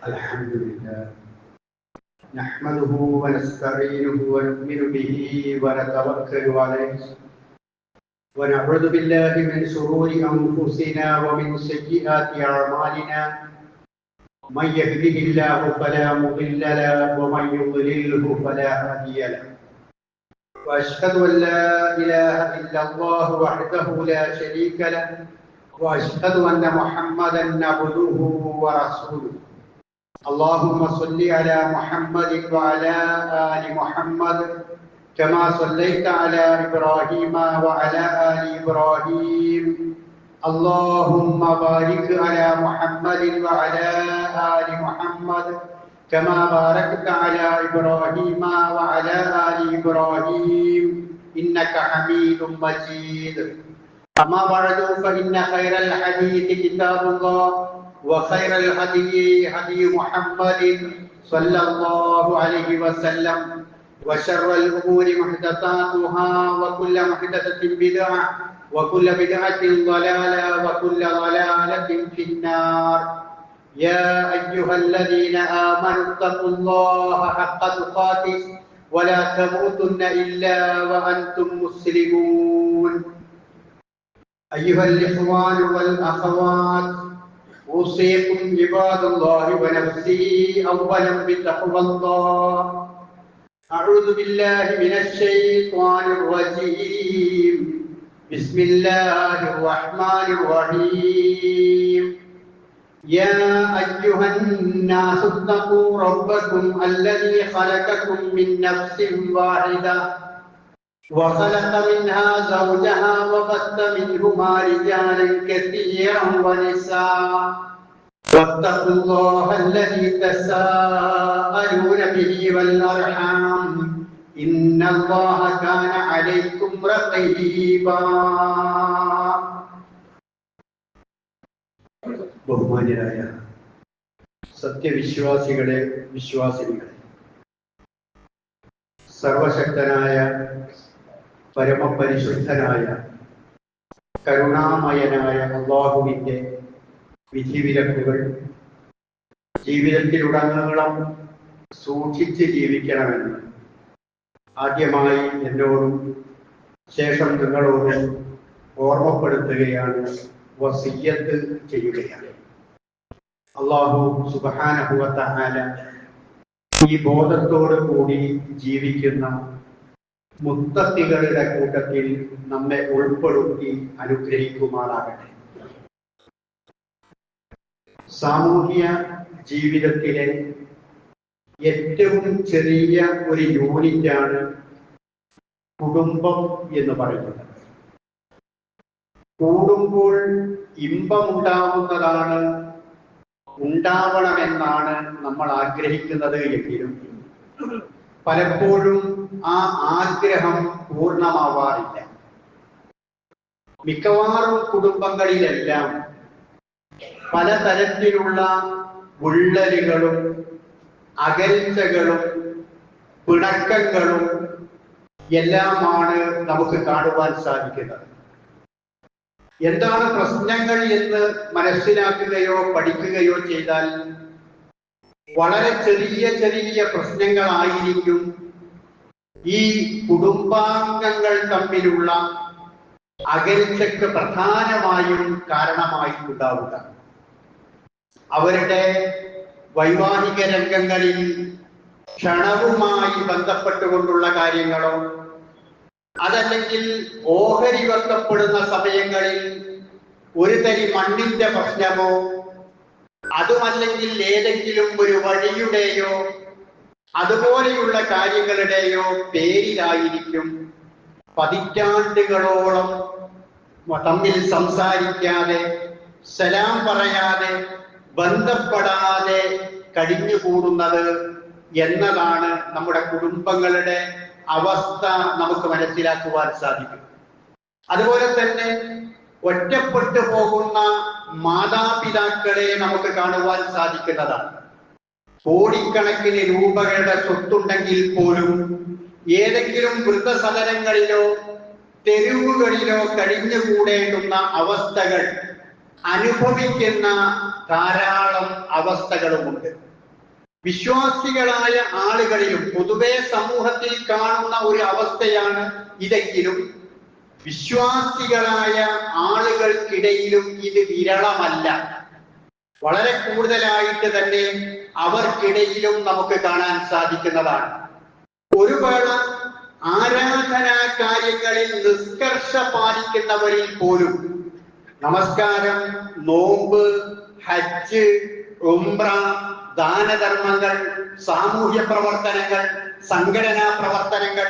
الحمد لله نحمده ونستعينه ونؤمن به ونتوكل عليه ونعوذ بالله من شرور أنفسنا ومن سيئات أعمالنا من يهده الله فلا مضل له ومن يضلله فلا هادي له وأشهد أن لا إله إلا الله وحده لا شريك له وأشهد أن محمدا عبده ورسوله اللهم صل على محمد وعلى آل محمد كما صليت على إبراهيم وعلى آل إبراهيم اللهم بارك على محمد وعلى آل محمد كما باركت على إبراهيم وعلى آل إبراهيم إنك حميد مجيد أما بعد فإن خير الحديث كتاب الله وخير الهدي هدي محمد صلى الله عليه وسلم وشر الأمور محدثاتها وكل محدثة بدعة وكل بدعة ضلالة وكل ضلالة في النار يا أيها الذين آمنوا اتقوا الله حق تقاته ولا تموتن إلا وأنتم مسلمون أيها الإخوان والأخوات أوصيكم عباد الله ونفسي أولا بتقوى الله أعوذ بالله من الشيطان الرجيم بسم الله الرحمن الرحيم يا أيها الناس اتقوا ربكم الذي خلقكم من نفس واحدة وخلق منها زوجها وبث منهما رجالا كثيرا ونساء واتقوا الله الذي تساءلون به والأرحام إن الله كان عليكم رقيبا ബഹുമാന്യരായ സത്യവിശ്വാസികളെ വിശ്വാസിനികളെ സർവശക്തനായ പരമപരിശുദ്ധനായ കരുണാമയനായ അല്ലാഹുവിന്റെ വിധിവിലക്കുകൾ ജീവിതത്തിലുടനീളം സൂക്ഷിച്ച് ജീവിക്കണമെന്ന് ആദ്യമായി എന്നോടും ശേഷം നിങ്ങളോടും ഓർമ്മപ്പെടുത്തുകയാണ്, വസിയ്യത്ത് ചെയ്യുകയാണ്. അല്ലാഹു സുബ്ഹാനഹു വ തആല ഈ ബോധത്തോടു കൂടി ജീവിക്കുന്ന മുത്തഖികളുടെ കൂട്ടത്തിൽ നമ്മെ ഉൾപ്പെടുത്തി അനുഗ്രഹിക്കുമാറാകട്ടെ. സാമൂഹ്യ ജീവിതത്തിലെ ഏറ്റവും ചെറിയ ഒരു യൂണിറ്റാണ് കുടുംബം എന്ന് പറയുന്നത്. കൂടുമ്പോൾ ഇമ്പമുണ്ടാവുന്നതാണ്, ഉണ്ടാവണമെന്നാണ് നമ്മൾ ആഗ്രഹിക്കുന്നത് എങ്കിലും പലപ്പോഴും ആ ആഗ്രഹം പൂർണ്ണമാവാറില്ല. മിക്കവാറും കുടുംബങ്ങളിലെല്ലാം പലതരത്തിലുള്ള വിള്ളലുകളും അകൽച്ചകളും പിണക്കങ്ങളും എല്ലാമാണ് നമുക്ക് കാണുവാൻ സാധിക്കുന്നത്. എന്താണ് പ്രശ്നങ്ങൾ എന്ന് മനസ്സിലാക്കുകയോ പഠിക്കുകയോ ചെയ്താൽ വളരെ ചെറിയ ചെറിയ പ്രശ്നങ്ങളായിരിക്കും ഈ കുടുംബാംഗങ്ങൾ തമ്മിലുള്ള അകൽച്ചയ്ക്ക് പ്രധാനമായും കാരണമായിട്ടുണ്ടാവുക. അവരുടെ വൈവാഹിക രംഗങ്ങളിൽ ക്ഷണവുമായി ബന്ധപ്പെട്ടുകൊണ്ടുള്ള കാര്യങ്ങളോ അതല്ലെങ്കിൽ ഓഹരി വെക്കപ്പെടുന്ന സമയങ്ങളിൽ ഒരു തരി മണ്ണിന്റെ പ്രശ്നമോ അതുമല്ലെങ്കിൽ ഏതെങ്കിലും ഒരു വഴിയുടെയോ അതുപോലെയുള്ള കാര്യങ്ങളുടെയോ പേരിലായിരിക്കും പതിറ്റാണ്ടുകളോളം തമ്മിൽ സംസാരിക്കാതെ സലാം പറയാതെ ബന്ധപ്പെടാതെ കഴിഞ്ഞുകൂടുന്നത് എന്നതാണ് നമ്മുടെ കുടുംബങ്ങളുടെ അവസ്ഥ നമുക്ക് മനസ്സിലാക്കുവാൻ സാധിക്കും. അതുപോലെ തന്നെ ഒറ്റപ്പെട്ടു പോകുന്ന മാതാപിതാക്കളെ നമുക്ക് കാണുവാൻ സാധിക്കുന്നതാണ്. കോടിക്കണക്കിന് രൂപകളുടെ സ്വത്തുണ്ടെങ്കിൽ പോലും ഏതെങ്കിലും വൃദ്ധസദനങ്ങളിലോ തെരുവുകളിലോ കഴിഞ്ഞുകൂടേണ്ടുന്ന അവസ്ഥകൾ അനുഭവിക്കുന്ന ധാരാളം അവസ്ഥകളുമുണ്ട്. വിശ്വാസികളായ ആളുകളിലും പൊതുവെ സമൂഹത്തിൽ കാണുന്ന ഒരു അവസ്ഥയാണ് ഇതെങ്കിലും വിശ്വാസികളായ ആളുകൾക്കിടയിലും ഇത് വിരളമല്ല. വളരെ കൂടുതലായിട്ട് തന്നെ അവർക്കിടയിലും നമുക്ക് കാണാൻ സാധിക്കുന്നതാണ്. ഒരു വേള ആരാധനാ കാര്യങ്ങളിൽ നിഷ്കർഷ പാലിക്കുന്നവരിൽ പോലും നമസ്കാരം, നോമ്പ്, ഹജ്ജ്, ഉംറ, ദാനധർമ്മങ്ങൾ, സാമൂഹ്യ പ്രവർത്തനങ്ങൾ, സംഘടനാ പ്രവർത്തനങ്ങൾ,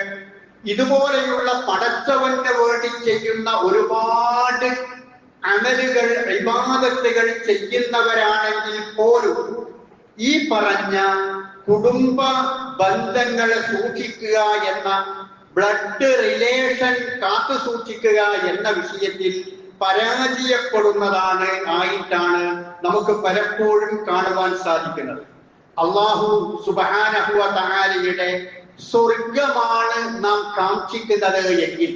ഇതുപോലെയുള്ള പടച്ചവന് വേണ്ടി ചെയ്യുന്ന ഒരുപാട് അമലുകൾ, ഇബാദത്തുകൾ ചെയ്യുന്നവരാണെങ്കിൽ പോലും ഈ പറഞ്ഞ കുടുംബ ബന്ധങ്ങൾ സൂക്ഷിക്കുക എന്ന, ബ്ലഡ് റിലേഷൻ കാത്തു സൂക്ഷിക്കുക എന്ന വിഷയത്തിൽ പരാജയപ്പെടുന്നതാണ് ആയിട്ടാണ് നമുക്ക് പലപ്പോഴും കാണുവാൻ സാധിക്കുന്നത്. അല്ലാഹു സുബ്ഹാനഹു വ തആലയുടെ സ്വർഗമാണ് നാം കാക്ഷിക്കുന്നത് എങ്കിൽ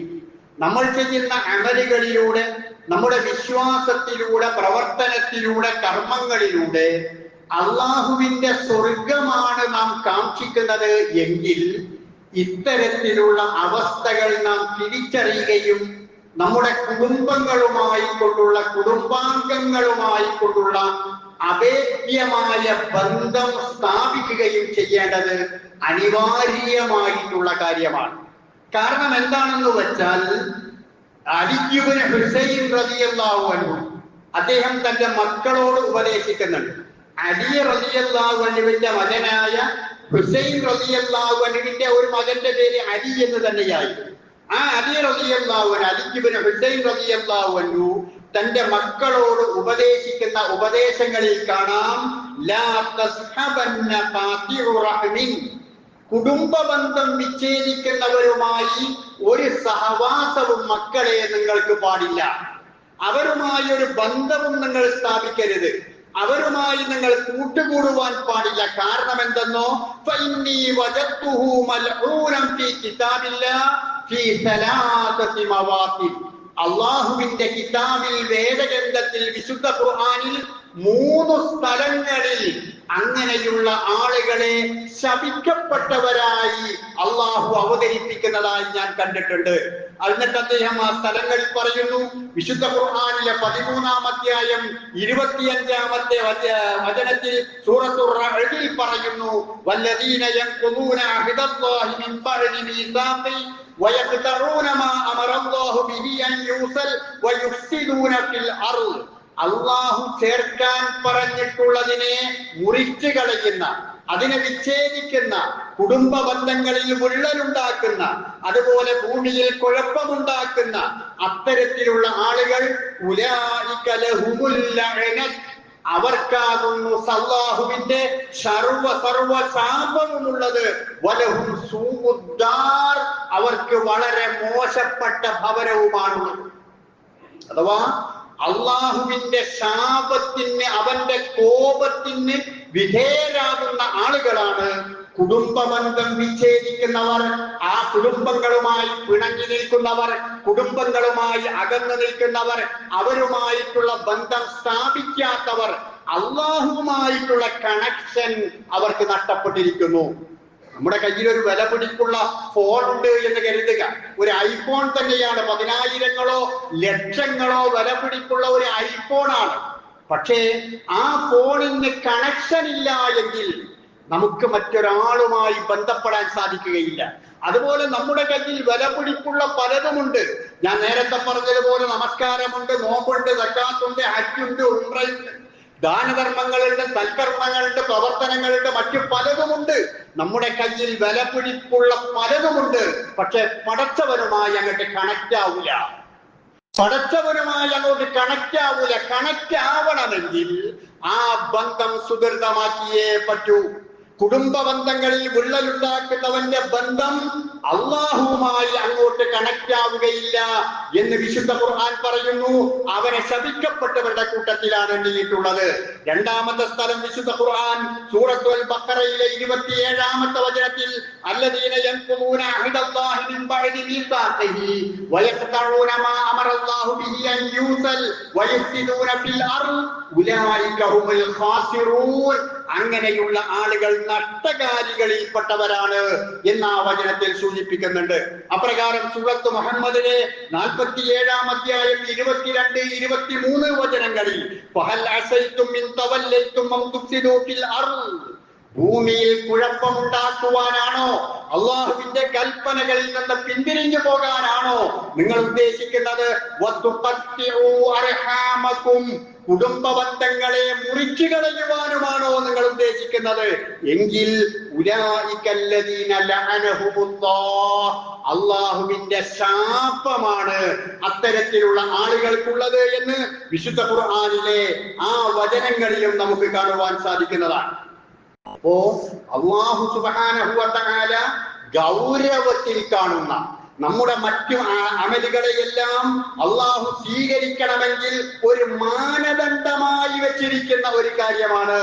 നമ്മൾ ചെയ്യുന്ന അമലുകളിലൂടെ, നമ്മുടെ വിശ്വാസത്തിലൂടെ, പ്രവർത്തനത്തിലൂടെ, കർമ്മങ്ങളിലൂടെ അള്ളാഹുവിന്റെ സ്വർഗമാണ് നാം കാക്ഷിക്കുന്നത് എങ്കിൽ ഇത്തരത്തിലുള്ള അവസ്ഥകൾ നാം തിരിച്ചറിയുകയും നമ്മുടെ കുടുംബാംഗങ്ങളുമായി അഭേദ്യമായ ബന്ധം സ്ഥാപിക്കുകയും ചെയ്യേണ്ടത് അനിവാര്യമായിട്ടുള്ള കാര്യമാണ്. കാരണം എന്താണെന്ന് വെച്ചാൽ അലി ഇബ്നു ഹുസൈൻ റളിയല്ലാഹു അൻഹു അദ്ദേഹം തന്റെ മക്കളോട് ഉപദേശിക്കുന്നുണ്ട്. അലി റളിയല്ലാഹു അൻഹുവിന്റെ മകനായ ഹുസൈൻ റളിയല്ലാഹു അൻഹുവിന്റെ ഒരു മകന്റെ പേര് അലി എന്ന് തന്നെയായി. ആ അലി റളിയല്ലാഹു അൻഹു, അലി ഇബ്നു ഹുസൈൻ റളിയല്ലാഹു അൻഹു തന്റെ മക്കളോട് ഉപദേശിക്കുന്ന ഉപദേശങ്ങളിൽ കാണാം, ലാ തസ്ഹബന്ന ഖാതിഉ റഹ്മിൻ, കുടുംബ ബന്ധം വിച്ഛേദിക്കുന്നവരുമായി ഒരു സഹവാസവും മക്കളെ നിങ്ങൾക്ക് പാടില്ല. അവരുമായി ഒരു ബന്ധവും നിങ്ങൾ സ്ഥാപിക്കരുത്. അവരുമായി നിങ്ങൾ കൂട്ടുകൂടുവാൻ പാടില്ല. കാരണം എന്തെന്നോ, ഫഇന്നി വജദ്തുഹു മൽഊനം ഫീ കിതാബില്ലാഹ് ഫീ സലാസതി മവാഖിൻ, അള്ളാഹുവിന്റെ കിതാബിൽ, വേദഗ്രന്ഥത്തിൽ, വിശുദ്ധ ഖുർആനിൽ 3 സ്ഥലങ്ങളിൽ അങ്ങനെയുള്ള ആളുകളെ ശപിക്കപ്പെട്ടവരായി അള്ളാഹു അവതരിപ്പിക്കുന്നതായി ഞാൻ കണ്ടിട്ടുണ്ട്. എന്നിട്ട് അദ്ദേഹം ആ സ്ഥലങ്ങളിൽ പറയുന്നു, വിശുദ്ധ ഖുർആനിലെ 13-ാം അധ്യായം 25-ാമത്തെ വചനത്തിൽ സൂറത്തുർ റഅദിൽ പറയുന്നു, വല്ലദീന യൻഖുദൂന അഹ്ദല്ലാഹി മിൻ ബഅദി മീസാഖി വയഖ്തഊന മാ അമറല്ലാഹു ബിഹി അൻ യൂസൽ വയുഫ്സിദൂന ഫിൽ അർള്, അള്ളാഹു ചേർക്കാൻ പറഞ്ഞിട്ടുള്ളതിനെ മുറിച്ചു കളയുന്ന, അതിനെ വിച്ഛേദിക്കുന്ന, കുടുംബ ബന്ധങ്ങളിൽ വിള്ളലുണ്ടാക്കുന്ന, അതുപോലെ ഭൂമിയിൽ കുഴപ്പമുണ്ടാക്കുന്ന അത്തരത്തിലുള്ള ആളുകൾ ഉലൈക ലഹുമുൽ ലഅനത്ത്, അവർക്കാകുന്നു അല്ലാഹുവിന്റെ സർവ ശാപവുമുള്ളത്, വലഹും സൂഉദ്ദാർ, അവർക്ക് വളരെ മോശപ്പെട്ട ഭവനവുമാണുള്ളത്. അഥവാ അള്ളാഹുവിന്റെ ശാപത്തിന്, അവന്റെ കോപത്തിന് വിധേയരാകുന്ന ആളുകളാണ് കുടുംബബന്ധം വിച്ഛേദിക്കുന്നവർ, ആ കുടുംബങ്ങളുമായി പിണങ്ങി നിൽക്കുന്നവർ, കുടുംബങ്ങളുമായി അകന്നു നിൽക്കുന്നവർ, അവരുമായിട്ടുള്ള ബന്ധം സ്ഥാപിക്കാത്തവർ, അള്ളാഹുവുമായിട്ടുള്ള കണക്ഷൻ അവർക്ക് നഷ്ടപ്പെട്ടിരിക്കുന്നു. നമ്മുടെ കയ്യിൽ ഒരു വില പിടിപ്പുള്ള ഫോൺ ഉണ്ട് എന്ന് കരുതുക. ഒരു ഐഫോൺ തന്നെയാണ്, 10,000-ങ്ങളോ ലക്ഷങ്ങളോ വില പിടിപ്പുള്ള ഒരു ഐഫോണാണ്. പക്ഷേ ആ ഫോണിന് കണക്ഷൻ ഇല്ല എങ്കിൽ നമുക്ക് മറ്റൊരാളുമായി ബന്ധപ്പെടാൻ സാധിക്കുകയില്ല. അതുപോലെ നമ്മുടെ കയ്യിൽ വില പിടിപ്പുള്ള പലതുമുണ്ട്. ഞാൻ നേരത്തെ പറഞ്ഞതുപോലെ നമസ്കാരമുണ്ട്, നോമ്പുണ്ട്, സക്കാത്തുണ്ട്, ഹജ്ജുണ്ട്, ഉംറയുണ്ട്, ദാനധർമ്മങ്ങളുണ്ട്, സൽക്കർമ്മങ്ങളുണ്ട്, പ്രവർത്തനങ്ങളുണ്ട്, മറ്റു പലതുമുണ്ട്. നമ്മുടെ കയ്യിൽ വില പിടിപ്പുള്ള പലതുമുണ്ട്. പക്ഷെ പടച്ചവനുമായി അങ്ങോട്ട് കണക്റ്റ് ആവൂല. കണക്റ്റ് ആവണമെങ്കിൽ ആ ബന്ധം സുദൃഢമാക്കിയേ പറ്റൂ. കുടുംബ ബന്ധങ്ങളിൽ വിള്ളലുണ്ടാക്കുന്നവന്റെ ബന്ധം അള്ളാഹുവുമായി അങ്ങോട്ട് കണക്റ്റ് ആവുകയില്ല എന്ന് വിശുദ്ധ ഖുർആൻ പറയുന്നു. അവനെ ശപിക്കപ്പെട്ടവരുടെ കൂട്ടത്തിലാണ് എണ്ണിയിട്ടുള്ളത്. 2-ാമത്തെ സ്ഥലം വിശുദ്ധ ഖുർആൻ സൂറത്തുൽ ബഖറയിലെ 27-ാമത്തെ വചനത്തിൽ, അല്ലദീന യൻഖുദൂന അഹ്ദല്ലാഹി മിൻ ബഅദി മീസാഖിഹി വയഖ്തഊന മാ അമറല്ലാഹു ബിഹി അൻ യൂസൽ വയഫ്സിദൂന ഫിൽ അർള് ഉലൈക ഹുമുൽ ഖാസിറൂൻ, അങ്ങനെയുള്ള ആളുകൾ നഷ്ടകാരികളിൽപ്പെട്ടവരാണ് എന്ന ആ വചനത്തിൽ സൂചിപ്പിക്കുന്നുണ്ട്. അപ്രകാരം സൂറത്ത് മുഹമ്മദിലെ 47-ാം അധ്യായം 22, 23 വചനങ്ങളിൽ ഫഹൽ അസൈതും മിൻ തവല്ലൈതും അൻ തുഫ്സിദൂ ഫിൽ അർള്, ഭൂമിയിൽ കുഴപ്പമുണ്ടാക്കുവാനാണോ അള്ളാഹുവിന്റെ കൽപ്പനകളിൽ നിന്ന് പിന്തിരിഞ്ഞു പോകാനാണോ നിങ്ങൾ ഉദ്ദേശിക്കുന്നത്? കുടുംബബന്ധങ്ങളെ മുറിച്ചു കളയുവാനുമാണോ നിങ്ങൾ ഉദ്ദേശിക്കുന്നത്? എങ്കിൽ അള്ളാഹുവിന്റെ ശാപമാണ് അത്തരത്തിലുള്ള ആളുകൾക്കുള്ളത് എന്ന് വിശുദ്ധ ഖുർആനിലെ ആ വചനങ്ങളിലും നമുക്ക് കാണുവാൻ സാധിക്കുന്നതാണ്. അപ്പോ അല്ലാഹു സുബ്ഹാനഹു വ തആല ഗൗരവത്തിൽ കാണുന്ന നമ്മുടെ മറ്റു അമലുകളെയെല്ലാം അള്ളാഹു സ്വീകരിക്കണമെങ്കിൽ ഒരു മാനദണ്ഡമായി വെച്ചിരിക്കുന്ന ഒരു കാര്യമാണ്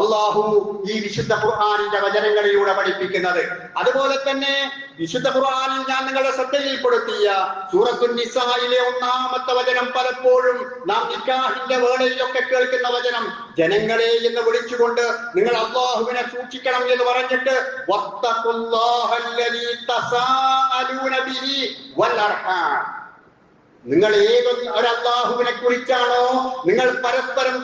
അള്ളാഹു ഈ വിശുദ്ധ ഖുർആനിന്റെ വചനങ്ങളിലൂടെ പഠിപ്പിക്കുന്നത്. അതുപോലെ തന്നെ വിശുദ്ധ ഖുർആനിൽ ഞാൻ നിങ്ങളുടെ ശ്രദ്ധയിൽപ്പെടുത്തിയ സൂറത്തുൻ നിസായിലെ 1-ാമത്തെ വചനം പലപ്പോഴും നാം നിക്കാഹിന്റെ വേളയിലൊക്കെ കേൾക്കുന്ന വചനം, ജനങ്ങളെ എന്ന് വിളിച്ചുകൊണ്ട് നിങ്ങൾ അള്ളാഹുവിനെ സൂക്ഷിക്കണം എന്ന് പറഞ്ഞിട്ട് വത്തഖുല്ലാഹല്ലദീ തസാഅലൂന ബിഹി വൽ അർഹാം, നിങ്ങൾ ഒരു അള്ളാഹുവിനെ കുറിച്ചാണോ നിങ്ങൾ പരസ്പരം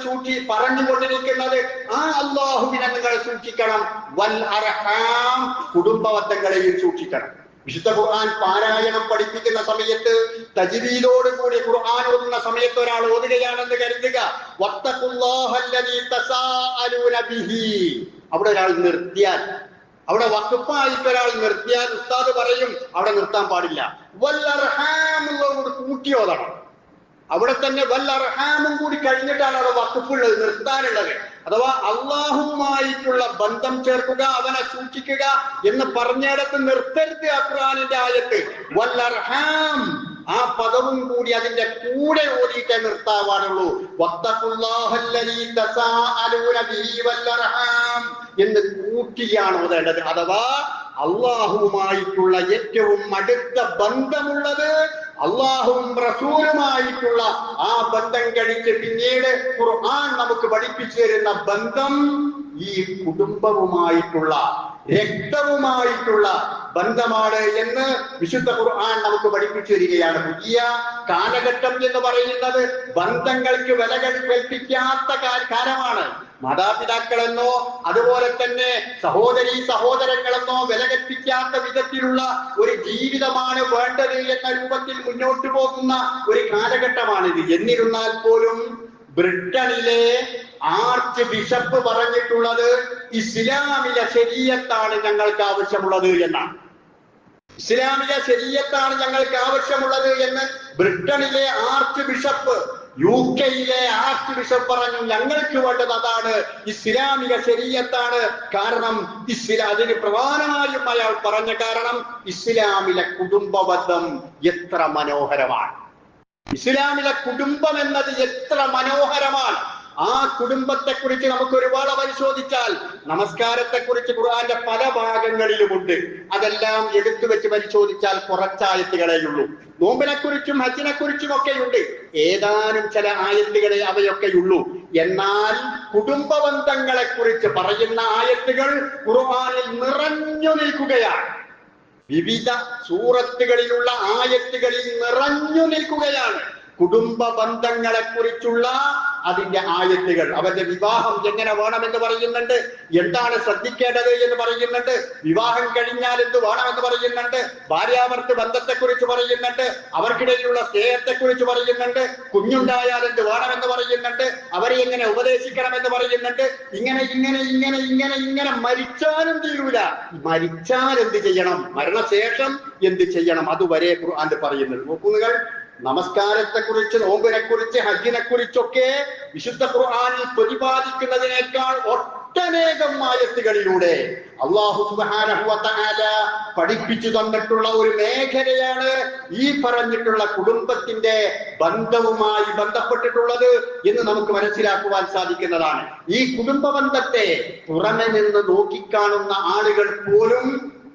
പറഞ്ഞുകൊണ്ടിരിക്കുന്നത്, ആ അള്ളാഹുവിനെ നിങ്ങൾ സൂക്ഷിക്കണം. വൽ അർഹാം, കുടുംബബന്ധങ്ങളെയും സൂക്ഷിക്കണം. വിശുദ്ധ ഖുർആൻ പാരായണം പഠിപ്പിക്കുന്ന സമയത്ത് തജ്വീദോട് കൂടി ഖുർആൻ ഓതുന്ന സമയത്ത് ഒരാൾ ഓതുകയാണെന്ന് കരുതുക, വത്തഖുല്ലാഹല്ലദീ തസാഅലൂന ബിഹി, അവിടെ ഒരാൾ നിർത്തിയാൽ, അവിടെ വഖഫായിട്ട് ഒരാൾ നിർത്തിയാൽ ഉസ്താദ് പറയും അവിടെ നിർത്താൻ പാടില്ല, വൽ അർഹാം കൂടി കൂട്ടി ഓതണം. അവിടെ തന്നെ വൽ അർഹാമും കൂടി കഴിഞ്ഞിട്ടാണ് അവിടെ വഖഫുള്ളത്, നിർത്താനുള്ളത്. അഥവാ അള്ളാഹുവുമായിട്ടുള്ള ബന്ധം ചേർക്കുക, അവനെ സൂക്ഷിക്കുക എന്ന് പറഞ്ഞിടത്ത് നിർത്തരുത്. ഖുർആനിന്റെ ആയത്ത് വൽ അർഹാം, ആ പദവും കൂടി അതിന്റെ കൂടെ ഓതിയിട്ടേ നിർത്താവാനുള്ളൂ. വത്തഖുല്ലാഹല്ലദീ തസാഅലൂന ബിഹി വൽ അർഹാം എന്ന് കൂട്ടിയാണ് ഓതേണ്ടത്. അഥവാ അള്ളാഹുവുമായിട്ടുള്ള ഏറ്റവും അടുത്ത ബന്ധമുള്ളത് അള്ളാഹുവും റസൂലുമായിട്ടുള്ള ആ ബന്ധം കഴിച്ച് പിന്നീട് ഖുർആൻ നമുക്ക് പഠിപ്പിച്ചു തരുന്ന ബന്ധം ഈ കുടുംബവുമായിട്ടുള്ള രക്തവുമായിട്ടുള്ള ബന്ധമാണ് എന്ന് വിശുദ്ധ ഖുർആൻ നമുക്ക് പഠിപ്പിച്ചു തരികയാണ്. പുതിയ കാലഘട്ടം എന്ന് പറയുന്നത് ബന്ധങ്ങൾക്ക് വില കൽപ്പിക്കാത്ത കാലമാണ്. മാതാപിതാക്കളെന്നോ അതുപോലെ തന്നെ സഹോദരങ്ങളെന്നോ വില കൽപ്പിക്കാത്ത വിധത്തിലുള്ള ഒരു ജീവിതമാണ് വേണ്ടത് എന്ന രൂപത്തിൽ മുന്നോട്ട് പോകുന്ന ഒരു കാലഘട്ടമാണിത്. എന്നിരുന്നാൽ പോലും ബ്രിട്ടനിലെ ആർച്ച് ബിഷപ്പ് പറഞ്ഞിട്ടുള്ളത് ഇസ്ലാമിക ശരീഅത്താണ് ഞങ്ങൾക്ക് ആവശ്യമുള്ളത് എന്നാണ്. ഇസ്ലാമിക ശരീഅത്താണ് ഞങ്ങൾക്ക് ആവശ്യമുള്ളത് എന്ന് ബ്രിട്ടനിലെ ആർച്ച് ബിഷപ്പ്, UK-യിലെ ആർച്ച് ബിഷപ്പ് പറഞ്ഞു, ഞങ്ങൾക്ക് വേണ്ടത് അതാണ്, ഇസ്ലാമിക ശരീഅത്താണ്. കാരണം അതിന് പ്രധാനമായും അയാൾ പറഞ്ഞ കാരണം ഇസ്ലാമിലെ കുടുംബബന്ധം എത്ര മനോഹരമാണ്, ഇസ്ലാമിലെ കുടുംബം എന്നത് എത്ര മനോഹരമാണ്. ആ കുടുംബത്തെ കുറിച്ച് നമുക്ക് ഒരുപാട് പരിശോധിച്ചാൽ, നമസ്കാരത്തെ കുറിച്ച് ഖുർആന്റെ പല ഭാഗങ്ങളിലുമുണ്ട്. അതെല്ലാം എടുത്തു വെച്ച് പരിശോധിച്ചാൽ കുറച്ചായത്തുകളേയുള്ളൂ. നോമ്പിനെ കുറിച്ചും ഹജ്ജിനെ കുറിച്ചും ഒക്കെയുണ്ട്, ഏതാനും ചില ആയത്തുകളെ അവയൊക്കെയുള്ളൂ. എന്നാൽ കുടുംബ ബന്ധങ്ങളെ കുറിച്ച് പറയുന്ന ആയത്തുകൾ ഖുർആനിൽ നിറഞ്ഞു നിൽക്കുകയാണ്. വിവിധ സൂറത്തുകളിലുള്ള ആയത്തുകളിൽ നിറഞ്ഞു നിൽക്കുകയാണ് കുടുംബ ബന്ധങ്ങളെ കുറിച്ചുള്ള അതിന്റെ ആയത്തുകൾ. അവന്റെ വിവാഹം എങ്ങനെ വേണമെന്ന് പറയുന്നുണ്ട്, എന്താണ് ശ്രദ്ധിക്കേണ്ടത് എന്ന് പറയുന്നുണ്ട്, വിവാഹം കഴിഞ്ഞാൽ എന്ത് വേണമെന്ന് പറയുന്നുണ്ട്, ഭാര്യാഭർത്തൃ ബന്ധത്തെക്കുറിച്ച് പറയുന്നുണ്ട്, അവർക്കിടയിലുള്ള സ്നേഹത്തെക്കുറിച്ച് പറയുന്നുണ്ട്, കുഞ്ഞുണ്ടായാൽ എന്ത് വേണമെന്ന് പറയുന്നുണ്ട്, അവരെ എങ്ങനെ ഉപദേശിക്കണമെന്ന് പറയുന്നുണ്ട്. ഇങ്ങനെ ഇങ്ങനെ ഇങ്ങനെ ഇങ്ങനെ ഇങ്ങനെ മരിച്ചാലും തീരൂല, മരിച്ചാൽ എന്ത് ചെയ്യണം, മരണശേഷം എന്ത് ചെയ്യണം, അതുവരെ ഖുർആൻ പറയുന്നുണ്ട്. നോക്കൂ നിങ്ങൾ, നമസ്കാരത്തെ കുറിച്ച്, നോമ്പിനെ കുറിച്ച്, ഹജ്ജിനെ കുറിച്ചൊക്കെ വിശുദ്ധ ഖുർആനിൽ പ്രതിപാദിക്കുന്നതിനേക്കാൾ ഒട്ടനേകം ആയത്തുകളിലൂടെ അല്ലാഹു സുബ്ഹാനഹു വ തആല പഠിപ്പിച്ചു തന്നിട്ടുള്ള ഒരു മേഖലയാണ് ഈ പറഞ്ഞിട്ടുള്ള കുടുംബത്തിന്റെ ബന്ധവുമായി ബന്ധപ്പെട്ടിട്ടുള്ളത് എന്ന് നമുക്ക് മനസ്സിലാക്കുവാൻ സാധിക്കുന്നതാണ്. ഈ കുടുംബ ബന്ധത്തെ പുറമെ നിന്ന് നോക്കിക്കാണുന്ന ആളുകൾ പോലും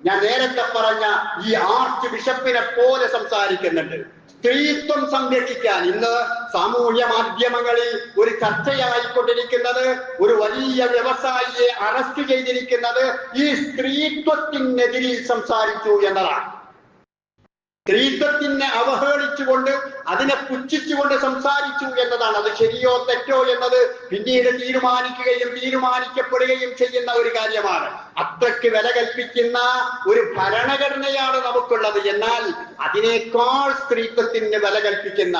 ഞാൻ നേരത്തെ പറഞ്ഞ ഈ ആർച്ച് ബിഷപ്പിനെ പോലെ സംസാരിക്കുന്നുണ്ട്. സ്ത്രീത്വം സംരക്ഷിക്കാൻ ഇന്ന് സാമൂഹ്യ മാധ്യമങ്ങളിൽ ഒരു ചർച്ചയായിക്കൊണ്ടിരിക്കുന്നത്, ഒരു വലിയ വ്യവസായിയെ അറസ്റ്റ് ചെയ്തിരിക്കുന്നത് ഈ സ്ത്രീത്വത്തിനെതിരിൽ സംസാരിച്ചു എന്നതാണ്. സ്ത്രീത്വത്തിനെ അവഹേളിച്ചുകൊണ്ട്, അതിനെ പുച്ഛിച്ചുകൊണ്ട് സംസാരിച്ചു എന്നതാണ്. അത് ശരിയോ തെറ്റോ എന്നത് പിന്നീട് തീരുമാനിക്കപ്പെടുകയും ചെയ്യുന്ന ഒരു കാര്യമാണ്. അത്രയ്ക്ക് വില കൽപ്പിക്കുന്ന ഒരു ഭരണഘടനയാണ് നമുക്കുള്ളത്. എന്നാൽ അതിനേക്കാൾ സ്ത്രീത്വത്തിന് വില കൽപ്പിക്കുന്ന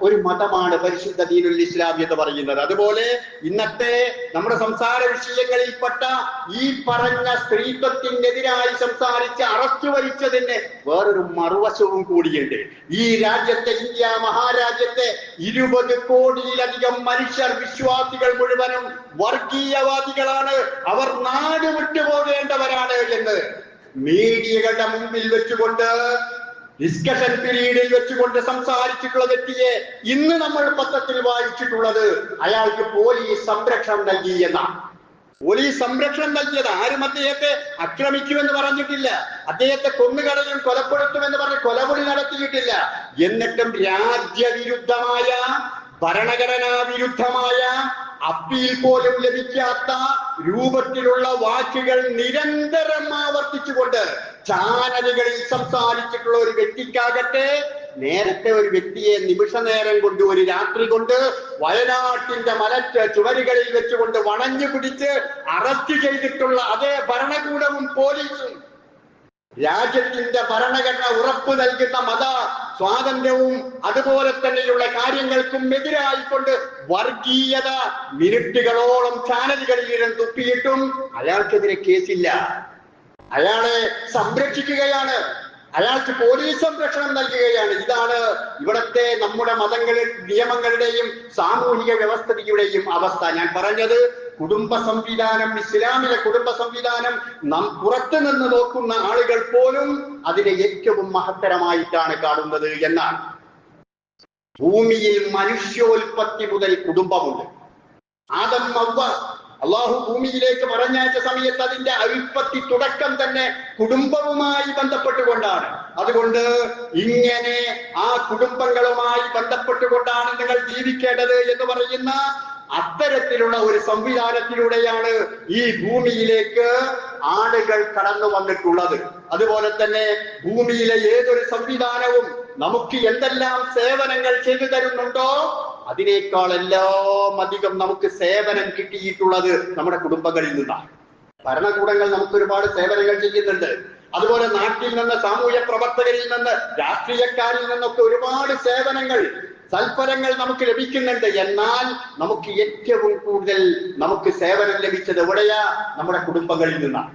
ഒരു മതമാണ് പരിശുദ്ധ ദീനുൽ ഇസ്ലാം എന്ന് പറയുന്നത്. അതുപോലെ ഇന്നത്തെ നമ്മുടെ സംസാര വിഷയങ്ങളിൽപ്പെട്ട ഈ പറഞ്ഞ സ്ത്രീത്വത്തിനെതിരായി സംസാരിച്ച് അറസ്റ്റ് വരിച്ചതിന് വേറൊരു മറുവശവും കൂടിയുണ്ട്. ഈ രാജ്യത്തെ, ഇന്ത്യ മഹാരാജ്യത്തെ 20 കോടിയിലധികം മനുഷ്യർ, വിശ്വാസികൾ മുഴുവനും വർഗീയവാദികളാണ്, അവർ നാട് വിട്ടുപോകേണ്ടവരാണ് എന്ന് മീഡിയകളുടെ മുമ്പിൽ വെച്ചുകൊണ്ട്, ഡിസ്കഷൻ പീരീഡിൽ വെച്ചുകൊണ്ട് സംസാരിച്ചിട്ടുള്ള വ്യക്തിയെ ഇന്ന് നമ്മൾ പത്രത്തിൽ വായിച്ചിട്ടുള്ളത് അയാൾക്ക് പോലീസ് സംരക്ഷണം നൽകി എന്നാണ്. പോലീസ് സംരക്ഷണം നൽകിയത് ആരും അദ്ദേഹത്തെ ആക്രമിക്കുമെന്ന് പറഞ്ഞിട്ടില്ല, അദ്ദേഹത്തെ കൊന്നുകളയും കൊലപ്പെടുത്തുമെന്ന് പറഞ്ഞ് കൊലവിളി നടത്തിയിട്ടില്ല. എന്നിട്ടും രാജ്യവിരുദ്ധമായ, ഭരണഘടനാ വിരുദ്ധമായ, അപ്പീൽ പോലും ലഭിക്കാത്ത രൂപത്തിലുള്ള വാക്കുകൾ നിരന്തരം ആവർത്തിച്ചുകൊണ്ട് ചാനലുകളിൽ സംസാരിച്ചിട്ടുള്ള ഒരു വ്യക്തിക്കാകട്ടെ, നേരത്തെ ഒരു വ്യക്തിയെ നിമിഷ നേരം കൊണ്ട്, ഒരു രാത്രി കൊണ്ട് വയനാട്ടിന്റെ ചുവരുകളിൽ വെച്ചുകൊണ്ട് വണഞ്ഞു പിടിച്ച് അറസ്റ്റ് ചെയ്തിട്ടുള്ള അതേ ഭരണകൂടവും പോലീസും രാജ്യത്തിന്റെ ഭരണഘടന ഉറപ്പു നൽകുന്ന മത സ്വാതന്ത്ര്യവും അതുപോലെ തന്നെയുള്ള കാര്യങ്ങൾക്കും എതിരായിക്കൊണ്ട് വർഗീയത മിനിറ്റുകളോളം ചാനലുകളിൽ ഇരുന്ന് തുപ്പിയിട്ടും അയാൾക്കെതിരെ കേസില്ല. അയാളെ സംരക്ഷിക്കുകയാണ്, അയാൾക്ക് പോലീസ് സംരക്ഷണം നൽകുകയാണ്. ഇതാണ് ഇവിടത്തെ നമ്മുടെ നിയമങ്ങളുടെയും സാമൂഹിക വ്യവസ്ഥയുടെയും അവസ്ഥ. ഞാൻ പറഞ്ഞത്, കുടുംബ സംവിധാനം, ഇസ്ലാമിലെ കുടുംബ സംവിധാനം പുറത്തു നിന്ന് നോക്കുന്ന ആളുകൾ പോലും അതിനെ ഏറ്റവും മഹത്തരമായിട്ടാണ് കാണുന്നത് എന്നാണ്. ഭൂമിയിൽ മനുഷ്യോൽപത്തി മുതൽ കുടുംബമുണ്ട്. ആദം ഹവ്വ അള്ളാഹു ഭൂമിയിലേക്ക് പറഞ്ഞയച്ച സമയത്ത് അതിന്റെ ഉൽപ്പത്തി തുടക്കം തന്നെ കുടുംബവുമായി ബന്ധപ്പെട്ടുകൊണ്ടാണ്. അതുകൊണ്ട് ഇങ്ങനെ ആ കുടുംബങ്ങളുമായി ബന്ധപ്പെട്ടുകൊണ്ടാണ് നിങ്ങൾ ജീവിക്കേണ്ടത് എന്ന് പറയുന്ന അത്തരത്തിലുള്ള ഒരു സംവിധാനത്തിലൂടെയാണ് ഈ ഭൂമിയിലേക്ക് ആളുകൾ കടന്നു വന്നിട്ടുള്ളത്. അതുപോലെ തന്നെ ഭൂമിയിലെ ഏതൊരു സംവിധാനവും നമുക്ക് എന്തെല്ലാം സേവനങ്ങൾ ചെയ്തു തരുന്നുണ്ടോ അതിനേക്കാൾ എല്ലാം അധികം നമുക്ക് സേവനം കിട്ടിയിട്ടുള്ളത് നമ്മുടെ കുടുംബങ്ങളിൽ നിന്നാണ്. ഭരണകൂടങ്ങൾ നമുക്ക് ഒരുപാട് സേവനങ്ങൾ ചെയ്യുന്നുണ്ട്. അതുപോലെ നാട്ടിൽ നിന്ന്, സാമൂഹ്യ പ്രവർത്തകരിൽ നിന്ന്, രാഷ്ട്രീയക്കാരിൽ നിന്നൊക്കെ ഒരുപാട് സേവനങ്ങൾ, സൽഫലങ്ങൾ നമുക്ക് ലഭിക്കുന്നുണ്ട്. എന്നാൽ നമുക്ക് ഏറ്റവും കൂടുതൽ നമുക്ക് സേവനം ലഭിച്ചത് എവിടെയാ? നമ്മുടെ കുടുംബങ്ങളിൽ നിന്നാണ്.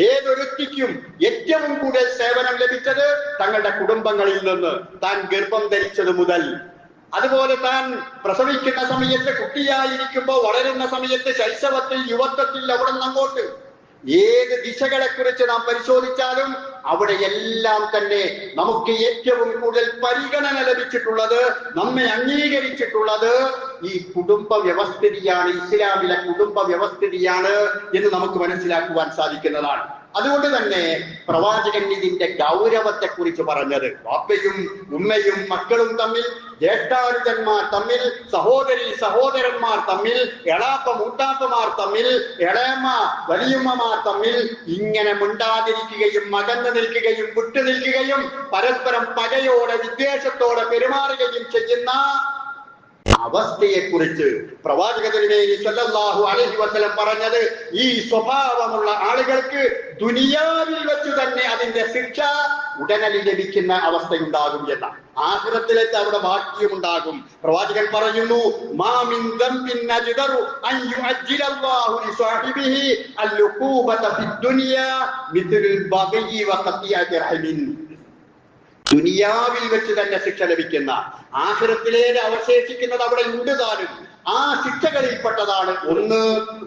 ഏതൊരുത്തിക്കും ഏറ്റവും കൂടുതൽ സേവനം ലഭിച്ചത് തങ്ങളുടെ കുടുംബങ്ങളിൽ നിന്ന്. താൻ ഗർഭം ധരിച്ചത് മുതൽ, അതുപോലെ താൻ പ്രസവിക്കുന്ന സമയത്ത്, കുട്ടിയായിരിക്കുമ്പോൾ, വളരുന്ന സമയത്ത്, ശൈശവത്തിൽ, യുവത്വത്തിൽ, അവിടെ നിന്ന് അങ്ങോട്ട് ഏത് ദിശകളെ കുറിച്ച് നാം പരിശോധിച്ചാലും അവിടെയെല്ലാം തന്നെ നമുക്ക് ഏറ്റവും കൂടുതൽ പരിഗണന ലഭിച്ചിട്ടുള്ളത്, നമ്മെ അംഗീകരിച്ചിട്ടുള്ളത് ഈ കുടുംബ വ്യവസ്ഥിതിയാണ്, ഇസ്ലാമിലെ കുടുംബ വ്യവസ്ഥിതിയാണ് എന്ന് നമുക്ക് മനസ്സിലാക്കുവാൻ സാധിക്കുന്നതാണ്. അതുകൊണ്ട് തന്നെ പ്രവാചകൻ ഇതിന്റെ ഗൗരവത്തെ കുറിച്ച് പറഞ്ഞത്, വാപ്പയും ഉമ്മയും മക്കളും തമ്മിൽ, ജ്യേഷ്ഠാനുജന്മാർ തമ്മിൽ, സഹോദരന്മാർ തമ്മിൽ, എളാപ്പ മൂത്താപ്പമാർ തമ്മിൽ, ഇളയമ്മ വലിയമ്മമാർ തമ്മിൽ ഇങ്ങനെ മിണ്ടാതിരിക്കുകയും അകന്നു നിൽക്കുകയും വിട്ടു നിൽക്കുകയും പരസ്പരം പകയോടെ വിദ്വേഷത്തോടെ പെരുമാറുകയും ചെയ്യുന്ന അവസ്ഥയെക്കുറിച്ച് പ്രവാചകൻ സല്ലല്ലാഹു അലൈഹി വസല്ലം പറഞ്ഞത്, ഈ സ്വഭാവമുള്ള ആളുകൾക്ക് ദുനിയാവിൽ വെച്ച് തന്നെ അതിന്റെ ശിക്ഷ ഉടനടി ലഭിക്കുന്ന അവസ്ഥയുണ്ടാകും എന്ന, ആഖിറത്തിലേക്ക് അവിടെ ബാക്കിയുമുണ്ടാകും. പ്രവാചകൻ പറയുന്നു, മാ മിൻ ദംബിൻ അജ്ദറു അൻ യുഅജ്ജിലല്ലാഹു ലിസാഹിബിഹി അൽഉഖൂബത ഫിദ്ദുനിയ മിത്ലുൽ ബഗി വഖതിയതി റഹിമിൻ. ദുനിയാവിൽ വെച്ച് തന്നെ ശിക്ഷ ലഭിക്കുന്ന, ആഖിറത്തിലേക്ക് അവശേഷിക്കുന്നത് അവിടെ ഉണ്ട് താനും. ആ ശിക്ഷകളിൽപ്പെട്ടതാണ് ഒന്ന്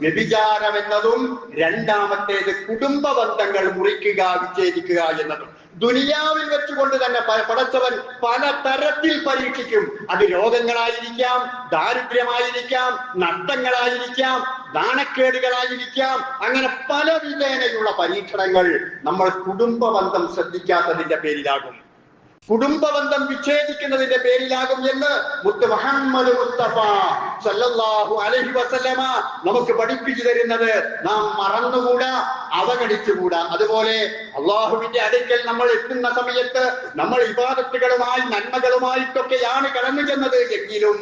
വ്യഭിചാരം എന്നതും, രണ്ടാമത്തേത് കുടുംബ ബന്ധങ്ങൾ മുറിക്കുക, വിച്ഛേദിക്കുക എന്നതും. ദുനിയാവിൽ വെച്ചുകൊണ്ട് തന്നെ പടച്ചവൻ പല തരത്തിൽ പരീക്ഷിക്കും. അത് രോഗങ്ങളായിരിക്കാം, ദാരിദ്ര്യമായിരിക്കാം, നഷ്ടങ്ങളായിരിക്കാം, നാണക്കേടുകളായിരിക്കാം. അങ്ങനെ പല വിധേനയുള്ള പരീക്ഷണങ്ങൾ നമ്മൾ കുടുംബ ബന്ധം ശ്രദ്ധിക്കാത്തതിന്റെ പേരിലാകും. കുടുംബബന്ധം വിച്ഛേദിക്കുന്നതിന്റെ പേരിലാകും എന്ന് മുത്ത് മുഹമ്മദ് മുസ്തഫ സല്ലല്ലാഹു അലൈഹി വസല്ലമ നമുക്ക് പഠിപ്പിച്ചു തരുന്നത് നാം മറന്നുകൂടാ, അവഗണിച്ചുകൂടാ. അതുപോലെ അള്ളാഹുവിന്റെ അടുക്കൽ നമ്മൾ എത്തുന്ന സമയത്ത് നമ്മൾ ഇബാദത്തുകളുമായി നന്മകളുമായിട്ടൊക്കെയാണ് കടന്നു ചെന്നത് എങ്കിലും